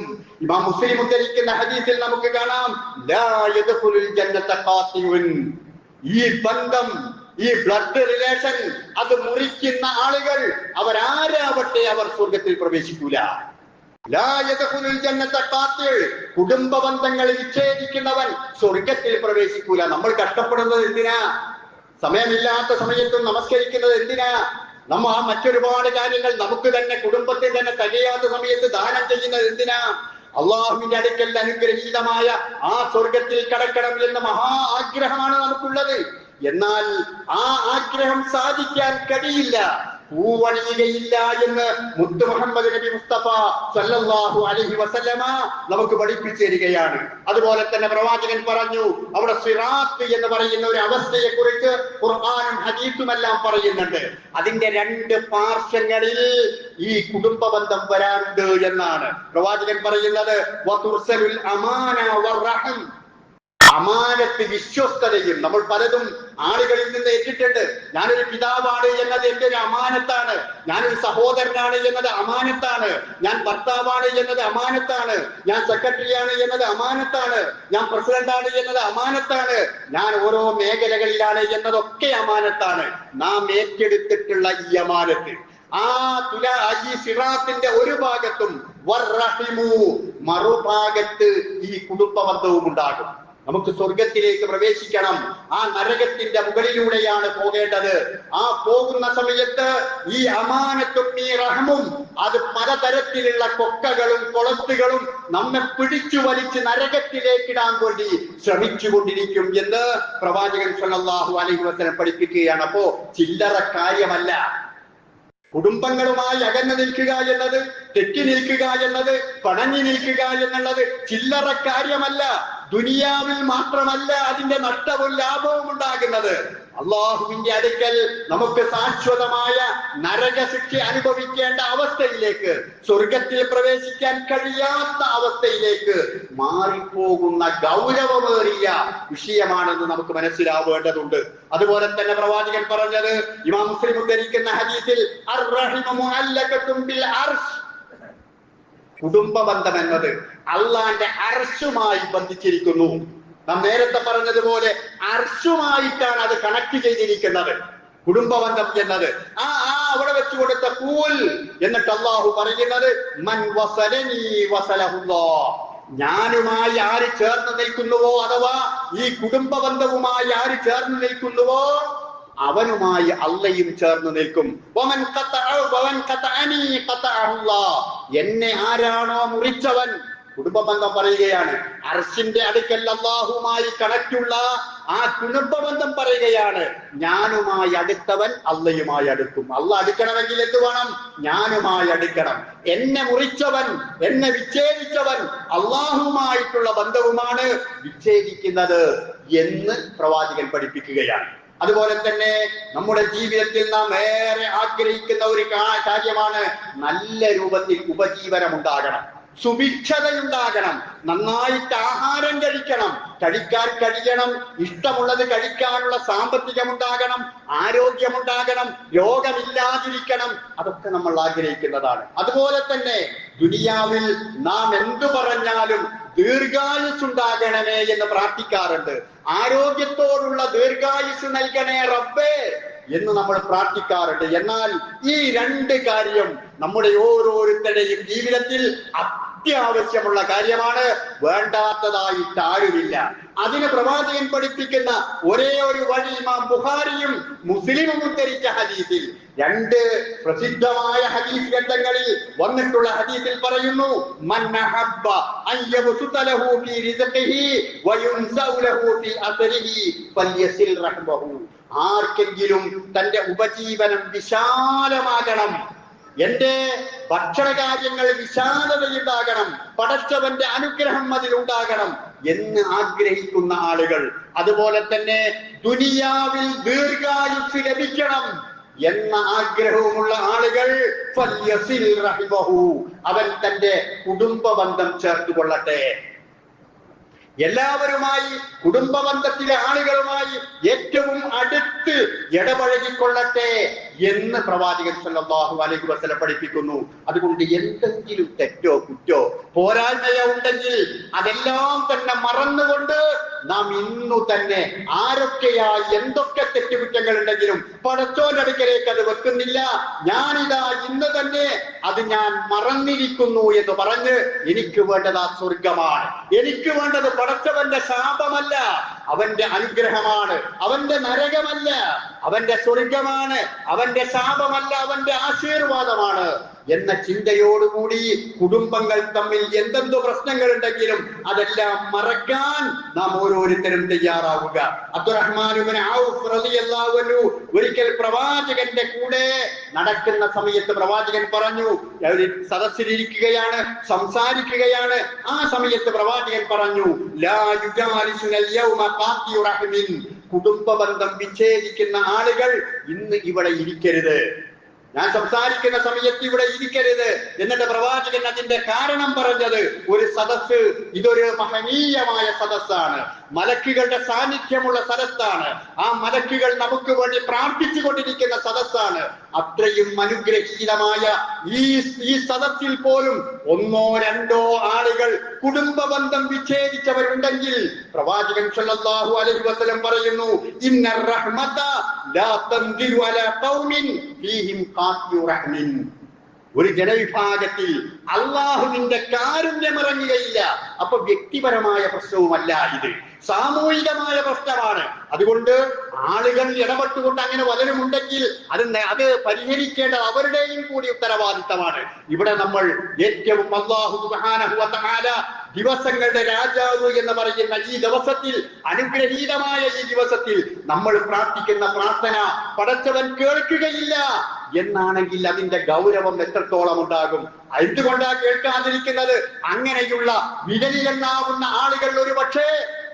ഇമാം മുസ്ലിം ഉദ്ധരിക്കുന്ന ഹദീസിൽ നമുക്ക് കാണാം, ലാ യദ്ഖുലുൽ ജന്നത ഖാതിഉൻ. ഈ ബന്ധം, ഈ ബ്ലഡ് റിലേഷൻ അത് മുറിക്കുന്ന ആളുകൾ അവരാരാവട്ടെ അവർ സ്വർഗത്തിൽ പ്രവേശിക്കൂല. ലാ യദ്ഖുലുൽ ജന്നത ഖാതിഉ. കുടുംബ ബന്ധങ്ങൾ വിച്ഛേദിക്കുന്നവൻ സ്വർഗത്തിൽ പ്രവേശിക്കൂല. നമ്മൾ കഷ്ടപ്പെടുന്നത് എന്തിനാ? സമയമില്ലാത്ത സമയത്തും നമസ്കരിക്കുന്നത് എന്തിനാ? നമ്മ മറ്റൊരുപാട് കാര്യങ്ങൾ നമുക്ക് തന്നെ കുടുംബത്തിൽ തന്നെ തികയാത്ത സമയത്ത് ദാനം ചെയ്യുന്നത് എന്തിനാ? അള്ളാഹുവിന്റെ അടുക്കൽ അനുഗ്രഹീതമായ ആ സ്വർഗത്തിൽ കടക്കണം എന്ന മഹാ ആഗ്രഹമാണ് നമുക്കുള്ളത്. എന്നാൽ ആ ആഗ്രഹം സാധിക്കാൻ കഴിയില്ല, പൂവണിയുകയില്ല എന്ന് മുത്ത് മുഹമ്മദ് നബി മുസ്തഫ സല്ലല്ലാഹു അലൈഹി വസല്ലമ നമുക്ക് പഠിപ്പിച്ചു തരികയാണ്. അതുപോലെ തന്നെ പ്രവാചകൻ പറഞ്ഞു, അവിടെ സിറാത്ത് എന്ന് പറയുന്ന ഒരു അവസ്ഥയെ കുറിച്ച് ഖുർആനും ഹദീസുമെല്ലാം പറയുന്നുണ്ട്. അതിന്റെ രണ്ട് പാർശ്വങ്ങളിൽ ഈ കുടുംബ ബന്ധം വരാറുണ്ട് എന്നാണ് പ്രവാചകൻ പറയുന്നത്. വതുർസലുൽ അമാന വറഹം. അമാനത്ത്, വിശ്വസ്തതയും. നമ്മൾ പലതും ആളുകളിൽ നിന്ന് ഏറ്റിട്ടുണ്ട്. ഞാനൊരു പിതാവാണ് എന്നത് എന്റെ ഒരു അമാനത്താണ്, ഞാനൊരു സഹോദരനാണ് എന്നത് അമാനത്താണ്, ഞാൻ ഭർത്താവാണ് എന്നത് അമാനത്താണ്, ഞാൻ സെക്രട്ടറിയാണ് എന്നത് അമാനത്താണ്, ഞാൻ പ്രസിഡന്റാണ് എന്നത് അമാനത്താണ്, ഞാൻ ഓരോ മേഖലകളിലാണ് എന്നതൊക്കെ അമാനത്താണ്. നാം ഏറ്റെടുത്തിട്ടുള്ള ഈ അമാനത്ത് ഈ സിറാത്തിന്റെ ഒരു ഭാഗത്തും മറുഭാഗത്ത് ഈ കുടുംബ ബന്ധവും ഉണ്ടാകും. നമുക്ക് സ്വർഗത്തിലേക്ക് പ്രവേശിക്കണം, ആ നരകത്തിന്റെ മുകളിലൂടെയാണ് പോകേണ്ടത്. ആ പോകുന്ന സമയത്ത് ഈ അമാനത്തും ഈ റഹമും അത് പലതരത്തിലുള്ള കൊക്കകളും കൊളത്തുകളും നമ്മെ പിടിച്ചു വലിച്ച് നരകത്തിലേക്കിടാൻ വേണ്ടി ശ്രമിച്ചുകൊണ്ടിരിക്കും എന്ന് പ്രവാചകൻ സല്ലല്ലാഹു അലൈഹി വസല്ലം പഠിപ്പിക്കുകയാണ്. അപ്പോ ചില്ലറ കാര്യമല്ല കുടുംബങ്ങളുമായി അകന്നു നിൽക്കുക എന്നത്, തെറ്റി നിൽക്കുക എന്നത്, പണങ്ങി നിൽക്കുക എന്നുള്ളത് ചില്ലറ കാര്യമല്ല. ദുനിയാവിൽ മാത്രമല്ല അതിന്റെ നഷ്ടവും ലാഭവും ഉണ്ടാകുന്നത്. അള്ളാഹുവിന്റെ അടുക്കൽ നമുക്ക് ശാശ്വതമായ നരകശിക്ഷ അനുഭവിക്കേണ്ട അവസ്ഥയിലേക്ക്, സ്വർഗത്തിൽ പ്രവേശിക്കാൻ കഴിയാത്ത അവസ്ഥയിലേക്ക് മാറിപ്പോകുന്ന ഗൗരവമേറിയ വിഷയമാണെന്ന് നമുക്ക് മനസ്സിലാവേണ്ടതുണ്ട്. അതുപോലെ തന്നെ പ്രവാചകൻ പറഞ്ഞത്, ഇമാം മുസ്ലിം ഉദ്ധരിക്കുന്ന ഹദീസിൽ, അർറഹിമു മുഅല്ലഖത്തുൻ ബിൽ അർശ്. കുടുംബ ബന്ധം എന്നത് അള്ളാന്റെ അർശുമായി ബന്ധിച്ചിരിക്കുന്നു. നാം നേരത്തെ പറഞ്ഞതുപോലെ അർശുമായിട്ടാണ് അത് കണക്ട് ചെയ്തിരിക്കുന്നത് കുടുംബ ബന്ധം എന്നത്. അവിടെ വെച്ചു കൊടുത്ത കൂൽ എന്നിട്ട് അള്ളാഹു പറയുന്നത്, മൻ വസലനി വസലഹുല്ലാഹ്. ഞാനുമായി ആര് ചേർന്ന് നിൽക്കുന്നുവോ, അഥവാ ഈ കുടുംബ ബന്ധവുമായി ആര് ചേർന്ന് നിൽക്കുന്നുവോ അവനുമായി അള്ളയും ചേർന്ന് നിൽക്കും. എന്നെ ആരാണോ മുറിച്ചവൻ, കുടുംബ ബന്ധം പറയുകയാണ്. അർശിന്റെ അടുക്കൽ അല്ലാഹുമായി കണക്റ്റുള്ള ആ കുടുംബ ബന്ധം പറയുകയാണ്. ഞാനുമായി അടുത്തവൻ അള്ളയുമായി അടുക്കും. അള്ള അടുക്കണമെങ്കിൽ എന്ത് വേണം? ഞാനുമായി അടുക്കണം. എന്നെ മുറിച്ചവൻ, എന്നെ വിച്ഛേദിച്ചവൻ അള്ളാഹുമായിട്ടുള്ള ബന്ധവുമാണ് വിച്ഛേദിക്കുന്നത് എന്ന് പ്രവാചകൻ പഠിപ്പിക്കുകയാണ്. അതുപോലെ തന്നെ നമ്മുടെ ജീവിതത്തിൽ നാം ഏറെ ആഗ്രഹിക്കുന്ന ഒരു കാര്യമാണ് നല്ല രൂപത്തിൽ ഉപജീവനം ഉണ്ടാകണം, സുഭിക്ഷതയുണ്ടാകണം, നന്നായിട്ട് ആഹാരം കഴിക്കണം, കഴിക്കാൻ കഴിയണം, ഇഷ്ടമുള്ളത് കഴിക്കാനുള്ള സാമ്പത്തികമുണ്ടാകണം, ആരോഗ്യമുണ്ടാകണം, രോഗമില്ലാതിരിക്കണം. അതൊക്കെ നമ്മൾ ആഗ്രഹിക്കുന്നതാണ്. അതുപോലെ തന്നെ ദുനിയാവിൽ നാം എന്തു പറഞ്ഞാലും ദീർഘായുസ് ഉണ്ടാകണമേ എന്ന് പ്രാർത്ഥിക്കാറുണ്ട്. ആരോഗ്യത്തോടുള്ള ദീർഘായുസ് നൽകണേ റബ്ബേ എന്ന് നമ്മൾ പ്രാർത്ഥിക്കാറുണ്ട്. എന്നാൽ ഈ രണ്ട് കാര്യം നമ്മുടെ ഓരോരുത്തരുടെയും ജീവിതത്തിൽ അത്യാവശ്യമുള്ള കാര്യമാണ്, വേണ്ടാത്തതായിട്ട് ആരുമില്ല. അതിന് പ്രവാചകൻ പഠിപ്പിക്കുന്ന ഒരേ ഒരു വഴി ഇമാം ബുഖാരിയും മുസ്ലിമും ഉദ്ധരിച്ച ഹദീസിൽ, രണ്ട് പ്രസിദ്ധമായ ഹദീസ് ഗ്രന്ഥങ്ങളിൽ വന്നിട്ടുള്ള ഹദീസിൽ പറയുന്നു, മൻ അഹബ്ബ അൻ യബ്സുത ലഹു ഫീ റിസ്ഖിഹി വയുൻസഉ ലഹു ഫീ അസ്രിഹി ഫൽയസിൽ റഹ്മഹു. ആർക്കെങ്കിലും തന്റെ ഉപജീവനം വിശാലമാകണം, എന്റെ ഭക്ഷണകാര്യങ്ങൾ വിശാലതയുണ്ടാകണം, പടച്ചവന്റെ അനുഗ്രഹം അതിലുണ്ടാകണം എന്ന് ആഗ്രഹിക്കുന്ന ആളുകൾ, അതുപോലെ തന്നെ ദുനിയാവിൽ ദീർഘായുസ് ലഭിക്കണം എന്ന ആഗ്രഹവുമുള്ള ആളുകൾ ഫൽയസിൽ റഹിമഹു, അവൻ തന്റെ കുടുംബ ബന്ധം ചേർത്തുകൊള്ളട്ടെ. എല്ലാവരുമായി, കുടുംബ ബന്ധത്തിലെ ആളുകളുമായി ഏറ്റവും അടുത്ത് ഇടപഴകിക്കൊള്ളട്ടെ എന്ന് പ്രവാചകൻ സല്ലല്ലാഹു അലൈഹി വസല്ലം പഠിപ്പിക്കുന്നു. അതുകൊണ്ട് എന്തെങ്കിലും തെറ്റോ കുറ്റോ പോരായ്മയോ ഉണ്ടെങ്കിൽ അതെല്ലാം തന്നെ മറന്നുകൊണ്ട് നാം ഇന്നു തന്നെ ആരൊക്കെയായി എന്തൊക്കെ തെറ്റുകുറ്റങ്ങൾ ഉണ്ടെങ്കിലും പടച്ചോന്റെ അടുക്കലേക്ക് അത് വെക്കുന്നില്ല. ഞാനിതാ ഇന്ന് തന്നെ അത് ഞാൻ മറന്നിരിക്കുന്നു എന്ന് പറഞ്ഞ് എനിക്ക് വേണ്ടത് ആ സ്വർഗമാണ്, എനിക്ക് വേണ്ടത് പടച്ചവന്റെ ശാപമല്ല, അവന്റെ അനുഗ്രഹമാണ്, അവന്റെ നരകമല്ല, അവന്റെ സ്വർഗമാണ്, അവന്റെ ശാപമല്ല, അവന്റെ ആശീർവാദമാണ് എന്ന ചിന്തയോടുകൂടി കുടുംബങ്ങൾ തമ്മിൽ എന്തെന്തോ പ്രശ്നങ്ങൾ ഉണ്ടെങ്കിലും അതെല്ലാം മറക്കാൻ നാം ഓരോരുത്തരും തയ്യാറാവുക. അബ്ദുറഹ്മാൻ ഇബ്നു ഔഫ് റളിയല്ലാഹു അൻഹു ഒരിക്കൽ പ്രവാചകന്റെ കൂടെ നടക്കുന്ന സമയത്ത് പ്രവാചകൻ പറഞ്ഞു, സദസ്സിലിരിക്കുകയാണ്, സംസാരിക്കുകയാണ്. ആ സമയത്ത് പ്രവാചകൻ പറഞ്ഞു, ലാ യുജാലിസുനൽ യൗമ ഖാതിഉ റഹ്മിൻ, കുടുംബ ബന്ധം വിച്ഛേദിക്കുന്ന ആളുകൾ ഇന്ന് ഇവിടെ ഇരിക്കരുത്, ഞാൻ സംസാരിക്കുന്ന സമയത്ത് ഇവിടെ ഇരിക്കരുത്. എന്നിട്ട് പ്രവാചകൻ അതിന്റെ കാരണം പറഞ്ഞത്, ഒരു സദസ്സ് ഇതൊരു മഹനീയമായ സദസ്സാണ്, മലക്കുകളുടെ സാന്നിധ്യമുള്ള സദസ്സാണ്, ആ മലക്കുകൾ നമുക്ക് വേണ്ടി പ്രാർത്ഥിച്ചു കൊണ്ടിരിക്കുന്ന സദസ്സാണ്. അത്രയും അനുഗ്രഹീതമായ ഈ സദസ്സിൽ പോലും ഒന്നോ രണ്ടോ ആളുകൾ കുടുംബ ബന്ധം വിച്ഛേദിച്ചവരുണ്ടെങ്കിൽ പ്രവാചകൻ സല്ലല്ലാഹു അലൈഹി വസല്ലം പറയുന്നു, ഇന്ന റഹ്മത ലാ തൻസിലു അലാ ഖൗമിൻ ഫീഹിം ഖാതിഉ റഹ്മിൻ, ഒരു ജനവിഭാഗത്തിൽ അള്ളാഹുവിന്റെ കാരുണ്യം ഇറങ്ങുകയില്ല. അപ്പൊ വ്യക്തിപരമായ പ്രശ്നവുമല്ല ഇത്, സാമൂഹികമായ പ്രശ്നമാണ്. അതുകൊണ്ട് ആളുകൾ ഇടപെട്ടുകൊണ്ട് അങ്ങനെ പലരുമുണ്ടെങ്കിൽ അത് പരിഹരിക്കേണ്ടത് അവരുടെയും കൂടി ഉത്തരവാദിത്തമാണ്. ഇവിടെ നമ്മൾ ഏറ്റവും അല്ലാഹു സുബ്ഹാനഹു വ തആല ദിവസങ്ങളുടെ രാജാവ് എന്ന് പറയുന്ന ഈ ദിവസത്തിൽ, അനുഗ്രഹീതമായ ഈ ദിവസത്തിൽ നമ്മൾ പ്രാർത്ഥിക്കുന്ന പ്രാർത്ഥന പടച്ചവൻ കേൾക്കുകയില്ല എന്നാണെങ്കിൽ അതിന്റെ ഗൗരവം എത്രത്തോളം ഉണ്ടാകും? എന്തുകൊണ്ടാ കേൾക്കാതിരിക്കുന്നത്? അങ്ങനെയുള്ള വിരലിലെണ്ണാവുന്ന ആളുകൾ ഒരു പക്ഷേ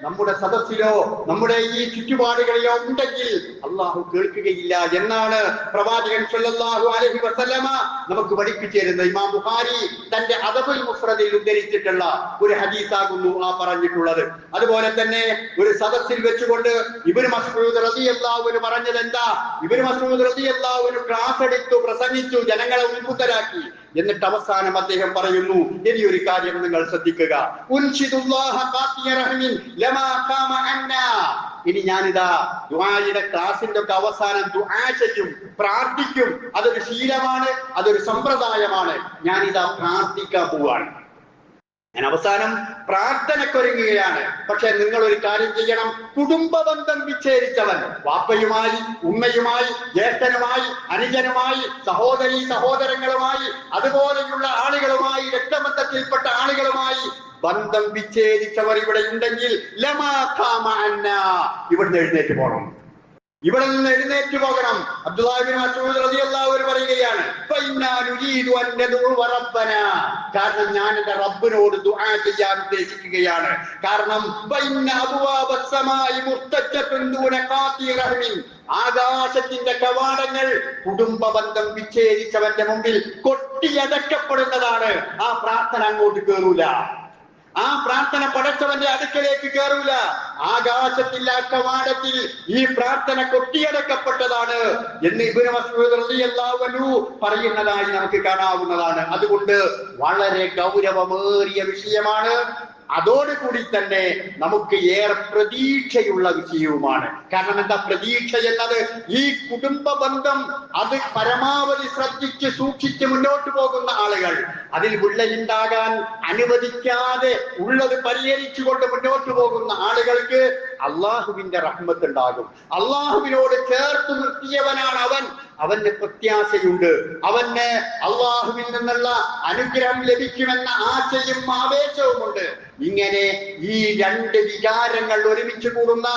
നമ്മുടെ സദസ്സിലോ നമ്മുടെ ഈ ചുറ്റുപാടുകളിലോ ഉണ്ടെങ്കിൽ അള്ളാഹു കേൾക്കുകയില്ല എന്നാണ് പ്രവാചകൻ സല്ലല്ലാഹു അലൈഹി വസല്ലമ നമുക്ക് പഠിപ്പിച്ചു തരുന്നത്. ഇമാം ബുഖാരി തന്റെ അദബുൽ മുഫ്രദിൽ ഉദ്ധരിച്ചിട്ടുള്ള ഒരു ഹദീസാകുന്നു ആ പറഞ്ഞിട്ടുള്ളത്. അതുപോലെ തന്നെ ഒരു സദസ്സിൽ വെച്ചുകൊണ്ട് ഇബ്നു മസ്ഊദ് റളിയല്ലാഹു അൻഹു പറഞ്ഞത് എന്താ? ഇബ്നു മസ്ഊദ് റളിയല്ലാഹു അൻഹു ക്ലാസ് എടുത്തു, പ്രസംഗിച്ചു, ജനങ്ങളെ ഉത്ബുദ്ധരാക്കി. എന്നിട്ട് അവസാനം അദ്ദേഹം പറയുന്നു, ഇനിയൊരു കാര്യം നിങ്ങൾ ശ്രദ്ധിക്കുക, ഇനി ഞാനിതാ ദുആയുടെ ക്ലാസിന്റെ ഒക്കെ അവസാനം ദുആ ചെയ്യും, പ്രാർത്ഥിക്കും. അതൊരു ശീലമാണ്, അതൊരു സമ്പ്രദായമാണ്. ഞാനിതാ പ്രാർത്ഥിക്കാൻ പോവാണ്, ഞാൻ അവസാനം പ്രാർത്ഥനക്കൊരുങ്ങുകയാണ്. പക്ഷെ നിങ്ങൾ ഒരു കാര്യം ചെയ്യണം, കുടുംബ ബന്ധം വിച്ഛേദിച്ചവൻ, വാപ്പയുമായി, ഉമ്മയുമായി, ജ്യേഷ്ഠനുമായി, അനുജനുമായി, സഹോദരങ്ങളുമായി, അതുപോലെയുള്ള ആളുകളുമായി, രക്തബന്ധത്തിൽപ്പെട്ട ആളുകളുമായി ബന്ധം വിച്ഛേദിച്ചവർ ഇവിടെ ഉണ്ടെങ്കിൽ ഇവിടുന്ന് എഴുന്നേറ്റ് പോകണം, ഇവിടെ നിന്ന് എഴുന്നേറ്റ് പോകണം. അബ്ദുല്ലാഹി ഇബ്നു മസ്ഊദ് റളിയല്ലാഹു അൻഹു പറയുകയാണ്, കാരണം ഞാൻ എന്റെ റബ്ബിനോട് ദുആ ചെയ്യാൻ ഉദ്ദേശിക്കുകയാണ്. കാരണം ആകാശത്തിന്റെ കവാടങ്ങൾ കുടുംബ ബന്ധം വിച്ഛേദിച്ചവന്റെ മുമ്പിൽ കൊട്ടിയടക്കപ്പെടുന്നതാണ്. ആ പ്രാർത്ഥന അങ്ങോട്ട് കേറൂല, ആ പ്രാർത്ഥന പടച്ചവന്റെ അടുക്കലേക്ക് കയറൂല. ആകാശത്തിൽ ആ കവാടത്തിൽ ഈ പ്രാർത്ഥന കൊട്ടിയടക്കപ്പെട്ടതാണ് എന്ന് ഇബ്നു മസ്ഊദ് റളിയല്ലാഹു അൻഹു പറയുന്നതായി നമുക്ക് കാണാവുന്നതാണ്. അതുകൊണ്ട് വളരെ ഗൗരവമേറിയ വിഷയമാണ്. അതോടുകൂടി തന്നെ നമുക്ക് ഏറെ പ്രതീക്ഷയുള്ള വിഷയവുമാണ്. കാരണം എന്താ പ്രതീക്ഷ എന്നത്? ഈ കുടുംബ ബന്ധം അത് പരമാവധി ശ്രദ്ധിച്ച് സൂക്ഷിച്ച് മുന്നോട്ട് പോകുന്ന ആളുകൾ, അതിൽ വിള്ളലുണ്ടാകാൻ അനുവദിക്കാതെ ഉള്ളത് പരിഹരിച്ചുകൊണ്ട് മുന്നോട്ട് പോകുന്ന ആളുകൾക്ക് അള്ളാഹുവിന്റെ റഹ്മത്ത് ഉണ്ടാകും. അള്ളാഹുവിനോട് ചേർത്ത് നിർത്തിയവനാണ് അവൻ, അവന് പ്രത്യാശയുണ്ട്, അവന് അള്ളാഹുവിൽ നിന്നുള്ള അനുഗ്രഹം ലഭിക്കുമെന്ന ആശയും ആവേശവുമുണ്ട്. ഇങ്ങനെ ഈ രണ്ട് വികാരങ്ങൾ ഒരുമിച്ച് കൂടുന്ന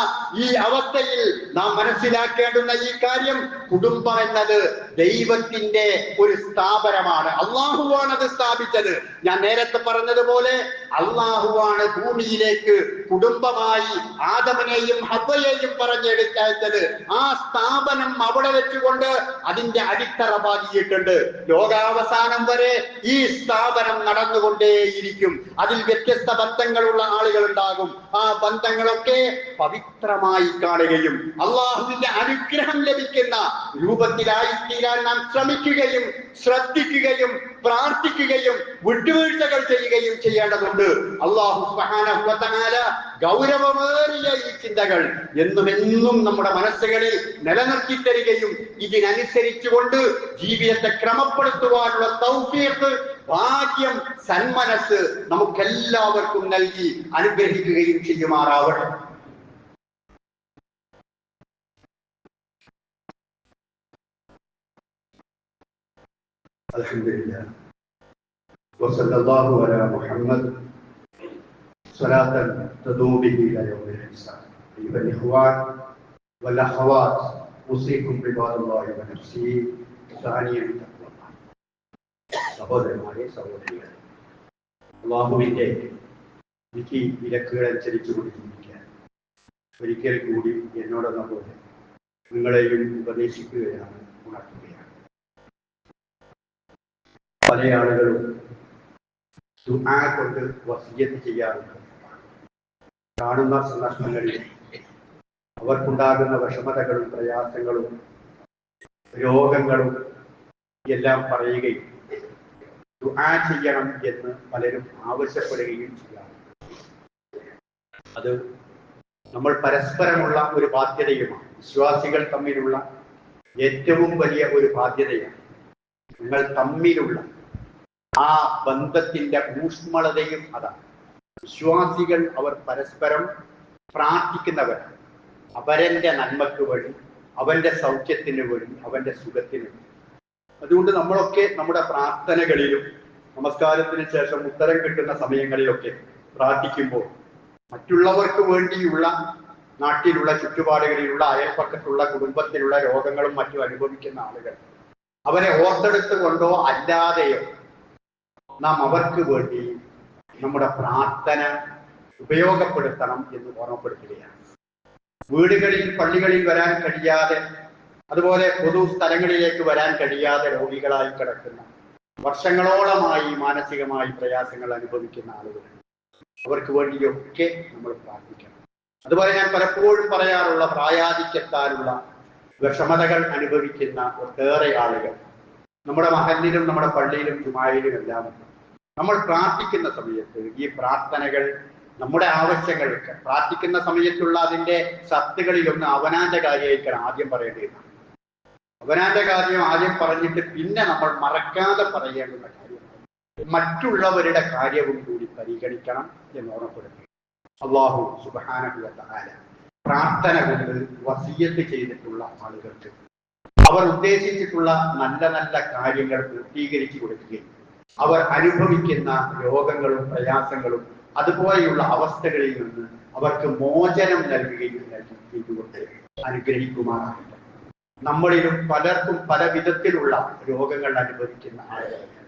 ഈ അവസ്ഥയിൽ നാം മനസ്സിലാക്കേണ്ടുന്ന ഈ കാര്യം, കുടുംബം എന്നത് ദൈവത്തിന്റെ ഒരു സ്ഥാപനമാണ്. അള്ളാഹുവാണ് അത് സ്ഥാപിച്ചത്. ഞാൻ നേരത്തെ പറഞ്ഞതുപോലെ അള്ളാഹുവാണ് ഭൂമിയിലേക്ക് കുടുംബമായി ആദമിനെയും ഹവ്വയെയും പറഞ്ഞെടുത്തത്. ആ സ്ഥാപനം അവിടെ വെച്ചുകൊണ്ട് അതിന്റെ അടിത്തറ പാകിയിട്ടുണ്ട്. ലോകാവസാനം വരെ ഈ സ്ഥാപനം നടന്നുകൊണ്ടേയിരിക്കും. അതിൽ വ്യത്യസ്ത ബന്ധങ്ങളുള്ള ആളുകൾ ഉണ്ടാകും. ആ ബന്ധങ്ങളൊക്കെ പവിത്രമായി കാണുകയും അള്ളാഹുവിന്റെ അനുഗ്രഹം ലഭിക്കുന്ന രൂപത്തിലായിത്തീരാൻ നാം ശ്രമിക്കുകയും ശ്രദ്ധിക്കുകയും പ്രാർത്ഥിക്കുകയും വിട്ടുവീഴ്ചകൾ ചെയ്യുകയും ചെയ്യേണ്ടതുണ്ട്. അല്ലാഹു സുബ്ഹാനഹു വ തആല ഗൗരവമേറിയ ഈ ചിന്തകൾ എന്നുമെന്നും നമ്മുടെ മനസ്സുകളിൽ നിലനിർത്തി തരികയും ഇതിനനുസരിച്ചുകൊണ്ട് ജീവിതത്തെ ക്രമപ്പെടുത്തുവാനുള്ള തൗഫീഖ്, ഭാഗ്യം, സന്മനസ് നമുക്കെല്ലാവർക്കും നൽകി അനുഗ്രഹിക്കുകയും ചെയ്യുമാറാവട്ടെ. അൽഹംദുലില്ലാഹ് വസല്ലല്ലാഹു അലാ മുഹമ്മദ് സ്വലാത്തൻ തദൂമു ബിഹി ഇലാ യൗമിൽ ഹിസാബ്. അയ്യുഹൽ ഇഖ്വാൻ വൽ അഖവാത്ത് ഉസീകും ബിഇബാദില്ലാഹി വ നഫ്സി സാനിയൻ തഖ്വല്ലാഹ്. സഹോദരന്മാരെ, സഹോദരികളെ, അല്ലാഹുവിന്റെ വിധി വിലക്കുകൾ അനുസരിച്ചു കൊണ്ടിരിക്കാൻ ഒരിക്കൽ കൂടി എന്നോടെന്ന പോലെ നിങ്ങളെയും ഉപദേശിക്കുകയാണ്, ഉണർത്തുകയാണ്. പല ആളുകളും ദുആ കൊണ്ട് വസിയ്യത്ത് ചെയ്യാറുണ്ട്. കാണുന്ന സന്ദർഭങ്ങളിൽ അവർക്കുണ്ടാകുന്ന വിഷമതകളും പ്രയാസങ്ങളും രോഗങ്ങളും എല്ലാം പറയുകയും ദുആ ചെയ്യണം എന്ന് പലരും ആവശ്യപ്പെടുകയും ചെയ്യാറുണ്ട്. അത് നമ്മൾ പരസ്പരമുള്ള ഒരു ബാധ്യതയുമാണ്. വിശ്വാസികൾ തമ്മിലുള്ള ഏറ്റവും വലിയ ഒരു ബാധ്യതയാണ്. നിങ്ങൾ തമ്മിലുള്ള ആ ബന്ധത്തിന്റെ ഊഷ്മളതയും അതാണ്. വിശ്വാസികൾ അവർ പരസ്പരം പ്രാർത്ഥിക്കുന്നവരാണ്. അവരന്റെ നന്മക്ക് വേണ്ടി, അവന്റെ സൗഖ്യത്തിന് വേണ്ടി, അവന്റെ സുഖത്തിന് വേണ്ടി. അതുകൊണ്ട് നമ്മളൊക്കെ നമ്മുടെ പ്രാർത്ഥനകളിലും നമസ്കാരത്തിന് ശേഷം ഉത്തരം കിട്ടുന്ന സമയങ്ങളിലൊക്കെ പ്രാർത്ഥിക്കുമ്പോൾ മറ്റുള്ളവർക്ക് വേണ്ടിയുള്ള, നാട്ടിലുള്ള ചുറ്റുപാടുകളിലുള്ള, അയൽപ്പക്കത്തുള്ള, കുടുംബത്തിലുള്ള രോഗങ്ങളും മറ്റും അനുഭവിക്കുന്ന ആളുകൾ, അവരെ ഓർത്തെടുത്ത് കൊണ്ടോ അല്ലാതെയോ നാം അവർക്ക് വേണ്ടി നമ്മുടെ പ്രാർത്ഥന ഉപയോഗപ്പെടുത്തണം എന്ന് ഓർമ്മപ്പെടുത്തുകയാണ്. വീടുകളിൽ, പള്ളികളിൽ വരാൻ കഴിയാതെ, അതുപോലെ പൊതു സ്ഥലങ്ങളിലേക്ക് വരാൻ കഴിയാതെ രോഗികളായി കിടക്കുന്ന, വർഷങ്ങളോളമായി മാനസികമായി പ്രയാസങ്ങൾ അനുഭവിക്കുന്ന ആളുകൾ, അവർക്ക് വേണ്ടിയൊക്കെ നമ്മൾ പ്രാർത്ഥിക്കണം. അതുപോലെ ഞാൻ പലപ്പോഴും പറയാറുള്ള പ്രായാധിക്യത്താലുള്ള വിഷമതകൾ അനുഭവിക്കുന്ന ഒട്ടേറെ ആളുകൾ നമ്മുടെ മഹല്ലിലും നമ്മുടെ പള്ളിയിലും ജുമായിലും എല്ലാം നമ്മൾ പ്രാർത്ഥിക്കുന്ന സമയത്ത് ഈ പ്രാർത്ഥനകൾ നമ്മുടെ ആവശ്യങ്ങൾക്ക് പ്രാർത്ഥിക്കുന്ന സമയത്തുള്ള അതിന്റെ സത്തുകളിലൊന്ന് അവനാന്റെ കാര്യമായിരിക്കണം ആദ്യം പറയേണ്ടതാണ്. അവനാന്റെ കാര്യം ആദ്യം പറഞ്ഞിട്ട് പിന്നെ നമ്മൾ മറക്കാതെ പറയേണ്ടുന്ന കാര്യമാണ് മറ്റുള്ളവരുടെ കാര്യവും കൂടി പരിഗണിക്കണം എന്ന് ഓർമ്മപ്പെടുത്തി. അല്ലാഹു സുബ്ഹാനഹു വ തആല പ്രാർത്ഥന കൊണ്ട് വസിയ്യത്ത് ചെയ്തിട്ടുള്ള ആളുകൾക്ക് അവർ ഉദ്ദേശിച്ചിട്ടുള്ള നല്ല നല്ല കാര്യങ്ങൾ പൂർത്തീകരിച്ചു കൊടുക്കുകയും അവർ അനുഭവിക്കുന്ന രോഗങ്ങളും പ്രയാസങ്ങളും അതുപോലെയുള്ള അവസ്ഥകളിൽ നിന്ന് അവർക്ക് മോചനം നൽകുകയും ചെയ്തുകൊണ്ട് അനുഗ്രഹിക്കുമാറാകട്ടെ. നമ്മളിലും പലർക്കും പല വിധത്തിലുള്ള രോഗങ്ങൾ അനുഭവിക്കുന്ന ആളുകളാണ്.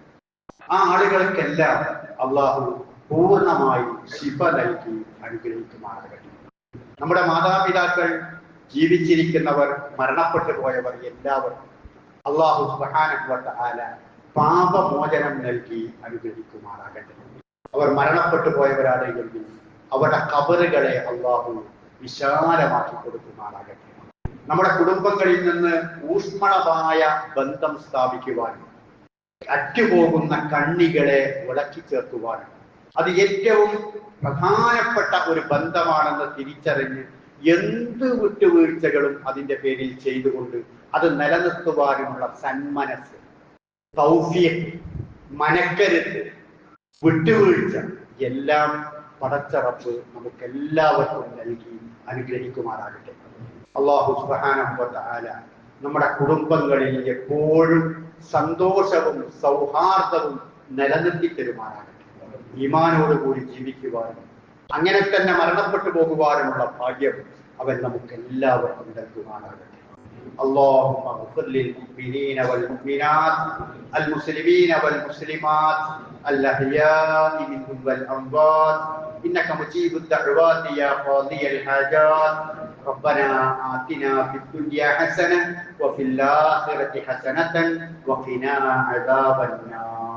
ആ ആളുകൾക്കെല്ലാം അള്ളാഹു പൂർണ്ണമായി ശിഫ നൽകി അനുഗ്രഹിക്കുമാറാകട്ടെ. നമ്മുടെ മാതാപിതാക്കൾ, ജീവിച്ചിരിക്കുന്നവർ, മരണപ്പെട്ടു പോയവർ എല്ലാവർക്കും അല്ലാഹു സുബ്ഹാനഹു വ തആല പാപമോചനം നൽകി അനുഗ്രഹിക്കുമാറാകട്ടെ. അവർ മരണപ്പെട്ടു പോയവരാണെങ്കിൽ അവരുടെ ഖബറുകളെ അല്ലാഹു വിശാലമാക്കി കൊടുക്കുമാറാകട്ടെ. നമ്മുടെ കുടുംബങ്ങളിൽ നിന്ന് ഊഷ്മളമായ ബന്ധം സ്ഥാപിക്കുവാനും അറ്റുപോകുന്ന കണ്ണികളെ വിളക്കി ചേർക്കുവാനും അത് ഏറ്റവും പ്രധാനപ്പെട്ട ഒരു ബന്ധമാണെന്ന് തിരിച്ചറിഞ്ഞ് എന്ത് വിട്ടുവീഴ്ചകളും അതിന്റെ പേരിൽ ചെയ്തുകൊണ്ട് അത് നിലനിർത്തുവാനുമുള്ള സന്മനസ്, തൗഫീഖ്, മനക്കരുത്ത്, വിട്ടുവീഴ്ച എല്ലാം പടച്ച റബ്ബ് നമുക്കെല്ലാവർക്കും നൽകി അനുഗ്രഹിക്കുമാറാകട്ടെ. അല്ലാഹു സുബ്ഹാനഹു വ തആല നമ്മുടെ കുടുംബങ്ങളിൽ എപ്പോഴും സന്തോഷവും സൗഹാർദ്ദവും നിലനിർത്തി തരുമാറാകട്ടെ. ഈമാനോടുകൂടി ജീവിക്കുവാനും അങ്ങനെ തന്നെ മരണപ്പെട്ടു പോകുവാനുമുള്ള ഭാഗ്യം അവൻ നമുക്ക് എല്ലാവർക്കും നൽകുമാറാകട്ടെ. اللهم اغفر للمؤمنين والمؤمنات المسلمين والمسلمات الأحياء منهم والأموات إنك مجيب الدعوات يا قاضي الحاجات ربنا آتنا في الدنيا حسنة وفي الآخرة حسنة وقنا عذاب النار.